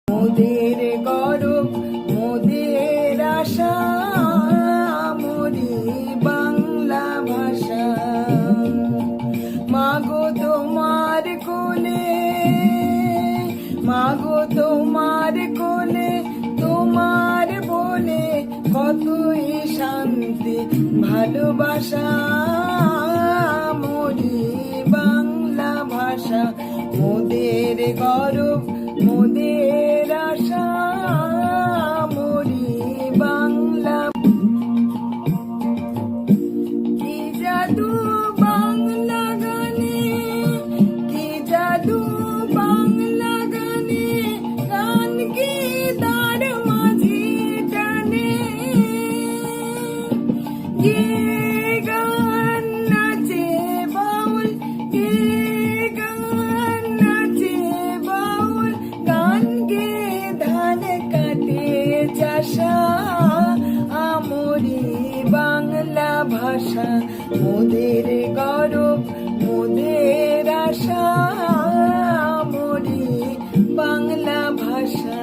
মোদের গৌরব মোদের আশা মোরি বাংলা ভাষা। মাগো তোমার কোলে, মাগো তোমার কোলে, তোমার বলে কতই শান্তি ভালোবাসা মোরি বাংলা ভাষা। মোদের গৌরব মোদের আশা মোরি বাংলা। কি জাদু বাংলা গানে, কি জাদু বাংলা গানে, গান কি তার মাঝে টানে। গে গান নাচে বাউল, গে গান নাচে বাউল, গান গে ধান কাটে চাষা আমরি বাংলা ভাষা। মোদের গৌরব মোদের আশা মোরি বাংলা ভাষা।